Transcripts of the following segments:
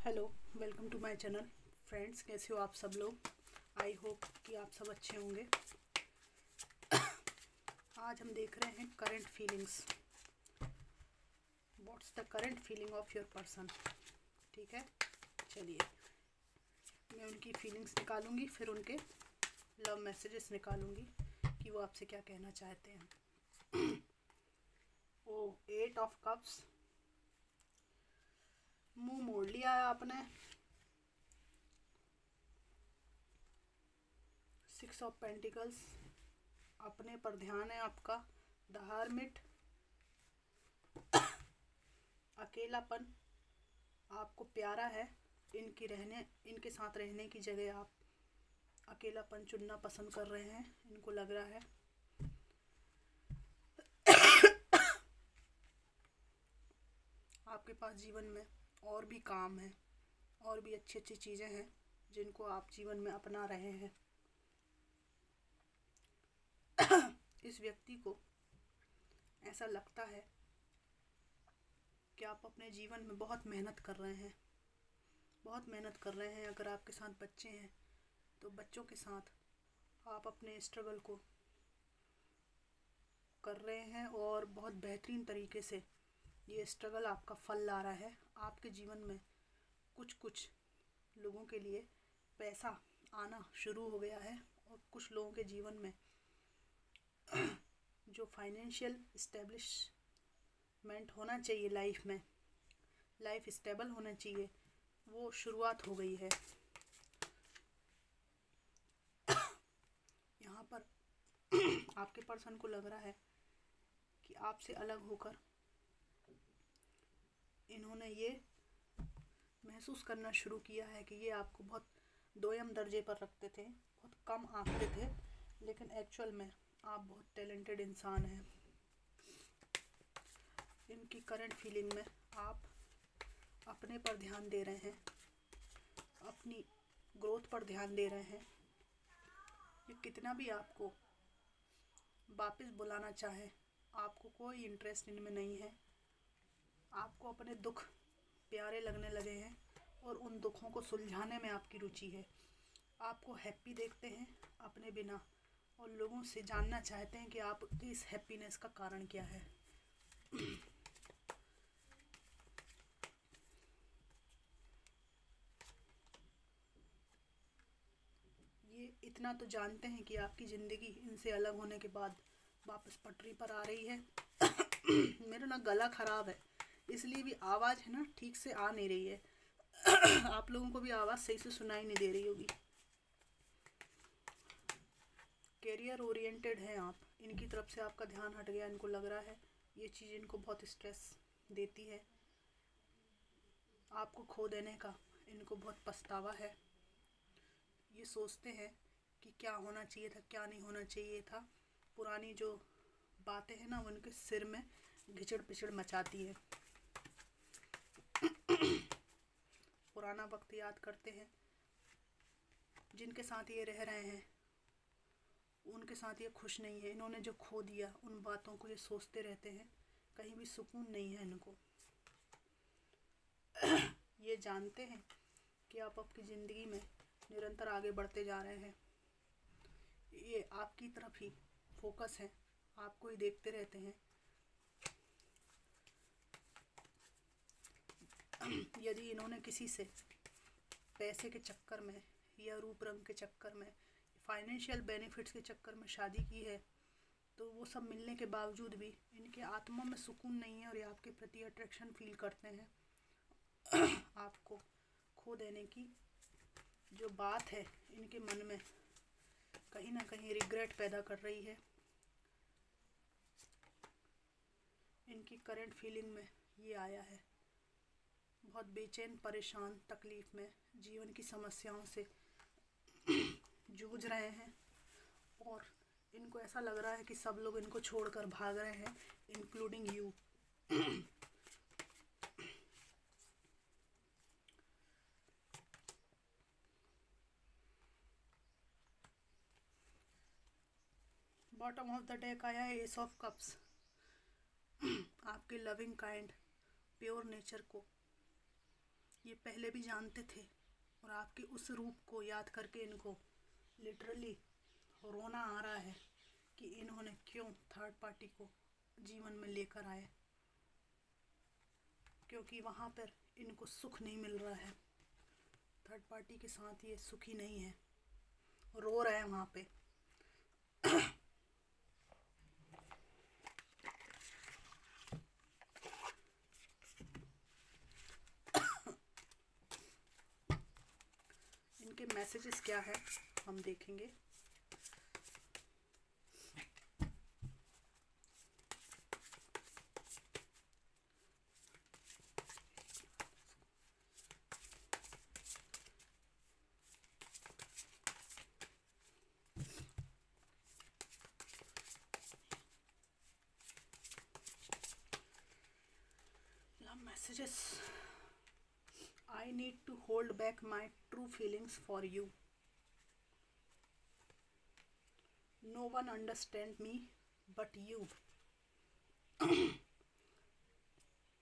Hello, welcome to my channel. Friends, कैसे हो आप सब लोग? आई होप कि आप सब अच्छे होंगे। आज हम देख रहे हैं current feelings. What's the current feeling of your person. ठीक है, चलिए मैं उनकी फीलिंग्स निकालूंगी, फिर उनके लव मैसेजेस निकालूंगी कि वो आपसे क्या कहना चाहते हैं। ओ 8 ऑफ कप्स, मुंह मोड़ लिया है आपने। 6 ऑफ पेंटिकल्स, अपने पर ध्यान है आपका। द हर्मिट, अकेलापन आपको प्यारा है। इनके साथ रहने की जगह आप अकेलापन चुनना पसंद कर रहे हैं, इनको लग रहा है। आपके पास जीवन में और भी काम है, और भी अच्छी अच्छी चीज़ें हैं जिनको आप जीवन में अपना रहे हैं। इस व्यक्ति को ऐसा लगता है कि आप अपने जीवन में बहुत मेहनत कर रहे हैं, बहुत मेहनत कर रहे हैं। अगर आपके साथ बच्चे हैं तो बच्चों के साथ आप अपने स्ट्रगल को कर रहे हैं और बहुत बेहतरीन तरीके से ये स्ट्रगल आपका फल ला रहा है। आपके जीवन में कुछ लोगों के लिए पैसा आना शुरू हो गया है, और कुछ लोगों के जीवन में जो फाइनेंशियल इस्टेब्लिशमेंट होना चाहिए, लाइफ स्टेबल होना चाहिए, वो शुरुआत हो गई है। यहाँ पर आपके पर्सन को लग रहा है कि आपसे अलग होकर इन्होंने ये महसूस करना शुरू किया है कि ये आपको बहुत दोयम दर्जे पर रखते थे, बहुत कम आंकते थे, लेकिन एक्चुअल में आप बहुत टैलेंटेड इंसान हैं। इनकी करंट फीलिंग में आप अपने पर ध्यान दे रहे हैं, अपनी ग्रोथ पर ध्यान दे रहे हैं। ये कितना भी आपको वापस बुलाना चाहे, आपको कोई इंटरेस्ट इनमें नहीं है। आपको अपने दुख प्यारे लगने लगे हैं और उन दुखों को सुलझाने में आपकी रुचि है। आपको हैप्पी देखते हैं अपने बिना, और लोगों से जानना चाहते हैं कि आपकी इस हैप्पीनेस का कारण क्या है। ये इतना तो जानते हैं कि आपकी ज़िंदगी इनसे अलग होने के बाद वापस पटरी पर आ रही है। मेरा ना गला ख़राब है, इसलिए भी आवाज़ है ना ठीक से आ नहीं रही है। आप लोगों को भी आवाज़ सही से सुनाई नहीं दे रही होगी। कैरियर ओरिएंटेड हैं आप, इनकी तरफ से आपका ध्यान हट गया। इनको लग रहा है ये चीज़ इनको बहुत स्ट्रेस देती है। आपको खो देने का इनको बहुत पछतावा है। ये सोचते हैं कि क्या होना चाहिए था, क्या नहीं होना चाहिए था। पुरानी जो बातें हैं ना, वो उनके सिर में घिचड़ पिचड़ मचाती है। पुराना वक्त याद करते हैं। जिनके साथ ये रह रहे हैं उनके साथ ये खुश नहीं है। इन्होंने जो खो दिया, उन बातों को ये सोचते रहते हैं। कहीं भी सुकून नहीं है इनको। ये जानते हैं कि आप आपकी ज़िंदगी में निरंतर आगे बढ़ते जा रहे हैं। ये आपकी तरफ ही फोकस है, आपको ही देखते रहते हैं। यदि इन्होंने किसी से पैसे के चक्कर में या रूप रंग के चक्कर में, फाइनेंशियल बेनिफिट्स के चक्कर में शादी की है, तो वो सब मिलने के बावजूद भी इनके आत्मा में सुकून नहीं है, और ये आपके प्रति अट्रैक्शन फील करते हैं। आपको खो देने की जो बात है इनके मन में कहीं ना कहीं रिग्रेट पैदा कर रही है। इनकी करंट फीलिंग में ये आया है, बहुत बेचैन, परेशान, तकलीफ़ में, जीवन की समस्याओं से जूझ रहे हैं, और इनको ऐसा लग रहा है कि सब लोग इनको छोड़कर भाग रहे हैं, including you. Bottom of the deck आया है एस ऑफ कप्स। आपके लविंग काइंड प्योर नेचर को ये पहले भी जानते थे और आपके उस रूप को याद करके इनको लिटरली रोना आ रहा है कि इन्होंने क्यों थर्ड पार्टी को जीवन में लेकर आए, क्योंकि वहाँ पर इनको सुख नहीं मिल रहा है। थर्ड पार्टी के साथ ये सुखी नहीं है, रो रहे हैं वहाँ पे। इनके मैसेजेस क्या है हम देखेंगे। Messages. I need to hold back my true feelings for you. No one understands me but you.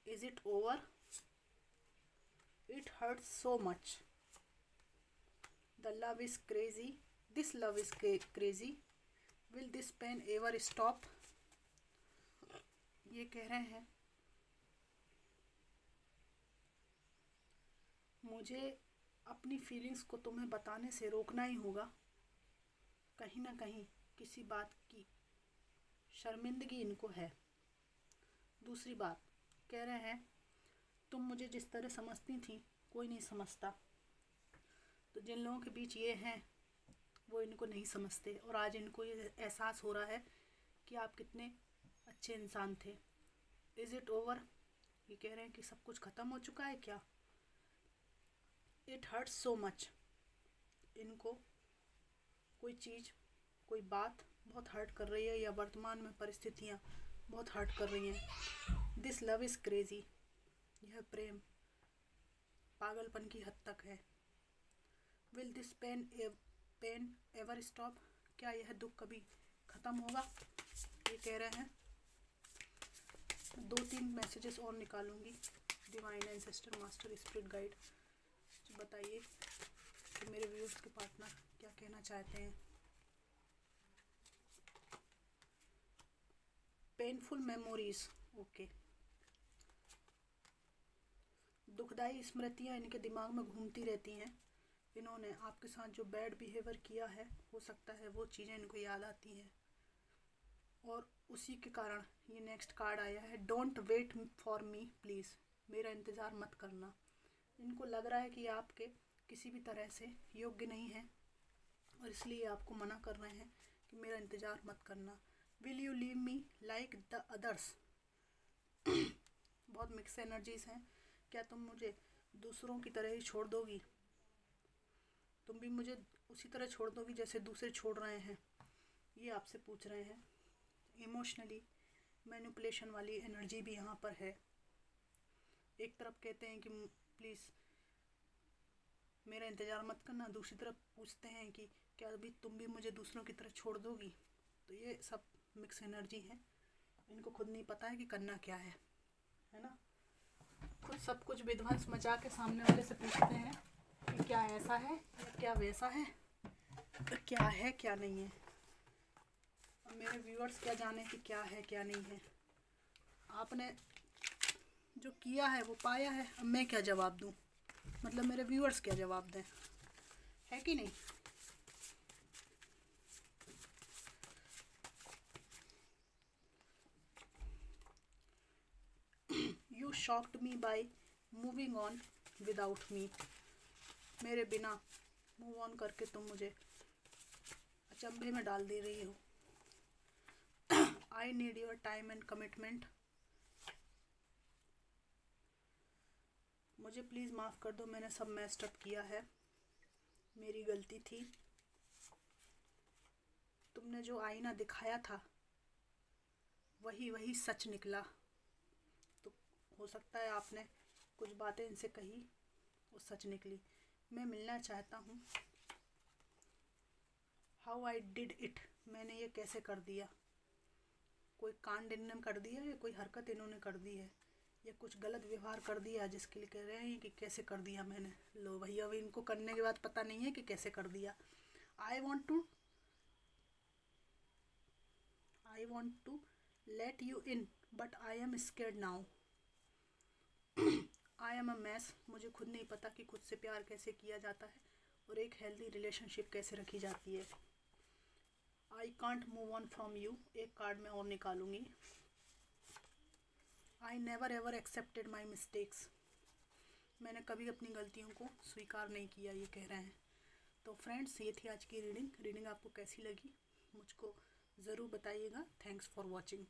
Is it over? It hurts so much. The love is crazy. This love is crazy. Will this pain ever stop? ये कह रहे हैं मुझे अपनी feelings को तुम्हें बताने से रोकना ही होगा। कहीं ना कहीं किसी बात की शर्मिंदगी इनको है। दूसरी बात कह रहे हैं तुम मुझे जिस तरह समझती थी कोई नहीं समझता। तो जिन लोगों के बीच ये हैं वो इनको नहीं समझते और आज इनको ये एहसास हो रहा है कि आप कितने अच्छे इंसान थे। Is it over? ये कह रहे हैं कि सब कुछ ख़त्म हो चुका है क्या? It hurts so much. इनको कोई चीज़ कोई बात बहुत हर्ट कर रही है या वर्तमान में परिस्थितियाँ बहुत हर्ट कर रही हैं। This love is crazy. यह प्रेम पागलपन की हद तक है। Will this pain ever stop? क्या यह दुख कभी ख़त्म होगा? ये कह रहे हैं। 2-3 मैसेजेस और निकालूंगी। Divine ancestor master spirit guide, बताइए कि मेरे व्यूअर्स के पार्टनर क्या कहना चाहते हैं। Painful memories, okay. दुखदाई स्मृतियाँ इनके दिमाग में घूमती रहती हैं। इन्होंने आपके साथ जो बैड बिहेवियर किया है हो सकता है वो चीज़ें इनको याद आती हैं और उसी के कारण ये नेक्स्ट कार्ड आया है, don't wait for me please. मेरा इंतज़ार मत करना। इनको लग रहा है कि आपके किसी भी तरह से योग्य नहीं है और इसलिए आपको मना कर रहे हैं कि मेरा इंतज़ार मत करना। Will you leave me like the others? बहुत मिक्स एनर्जीज़ हैं। क्या तुम मुझे दूसरों की तरह ही छोड़ दोगी? तुम भी मुझे उसी तरह छोड़ दोगी जैसे दूसरे छोड़ रहे हैं? ये आपसे पूछ रहे हैं। इमोशनली मैनिपुलेशन वाली एनर्जी भी यहाँ पर है। एक तरफ कहते हैं कि प्लीज़ मेरा इंतज़ार मत करना, दूसरी तरफ पूछते हैं कि क्या अभी तुम भी मुझे दूसरों की तरह छोड़ दोगी? तो ये सब मिक्स एनर्जी है। इनको खुद नहीं पता है कि करना क्या है ना। खुद सब कुछ विध्वंस मचा के सामने वाले से पूछते हैं कि क्या ऐसा है या क्या वैसा है, क्या है क्या नहीं है। अब मेरे व्यूअर्स क्या जाने कि क्या है क्या नहीं है। आपने जो किया है वो पाया है, अब मैं क्या जवाब दूं? मतलब मेरे व्यूअर्स क्या जवाब दें, है कि नहीं? You shocked me by moving on without me. मेरे बिना मूव ऑन करके तुम मुझे अचंभे में डाल दे रही हो। I need your time and commitment. मुझे प्लीज़ माफ़ कर दो, मैंने सब मेस्ड अप किया है, मेरी गलती थी। तुमने जो आईना दिखाया था वही सच निकला। तो हो सकता है आपने कुछ बातें इनसे कही वो सच निकली। मैं मिलना चाहता हूँ। How I did it? मैंने ये कैसे कर दिया? कोई कांड इन्होंने कर दिया या कोई हरकत इन्होंने कर दी है? या कुछ गलत व्यवहार कर दिया जिसके लिए कह रहे हैं कि कैसे कर दिया मैंने। लो भैया, अभी इनको करने के बाद पता नहीं है कि कैसे कर दिया। I want to let you in but I am scared now. I am a mess, मुझे खुद नहीं पता कि खुद से प्यार कैसे किया जाता है और एक हेल्दी रिलेशनशिप कैसे रखी जाती है। I can't move on from you, एक कार्ड में और निकालूंगी। I never ever accepted my mistakes, मैंने कभी अपनी गलतियों को स्वीकार नहीं किया, ये कह रहे हैं। तो फ्रेंड्स, ये थी आज की रीडिंग आपको कैसी लगी मुझको ज़रूर बताइएगा। Thanks for watching.